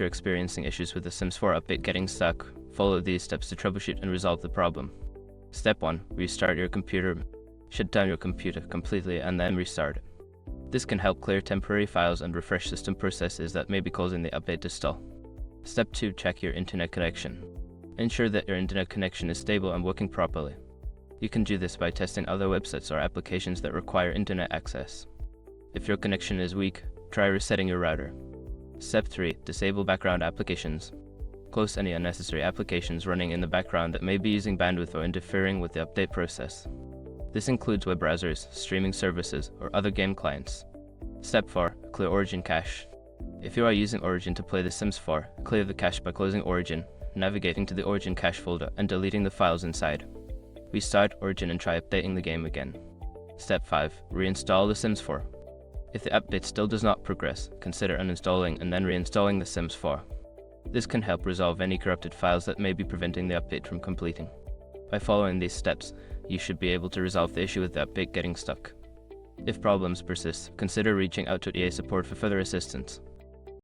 you're experiencing issues with the Sims 4 update getting stuck, follow these steps to troubleshoot and resolve the problem. Step 1. Restart your computer. Shut down your computer completely and then restart it. This can help clear temporary files and refresh system processes that may be causing the update to stall. Step 2. Check your internet connection. Ensure that your internet connection is stable and working properly. You can do this by testing other websites or applications that require internet access. If your connection is weak, try resetting your router. Step 3. Disable background applications. Close any unnecessary applications running in the background that may be using bandwidth or interfering with the update process. This includes web browsers, streaming services, or other game clients. Step 4. Clear Origin cache. If you are using Origin to play The Sims 4, clear the cache by closing Origin, navigating to the Origin cache folder, and deleting the files inside. Restart Origin and try updating the game again. Step 5. Reinstall The Sims 4. If the update still does not progress, consider uninstalling and then reinstalling The Sims 4. This can help resolve any corrupted files that may be preventing the update from completing. By following these steps, you should be able to resolve the issue with the update getting stuck. If problems persist, consider reaching out to EA support for further assistance.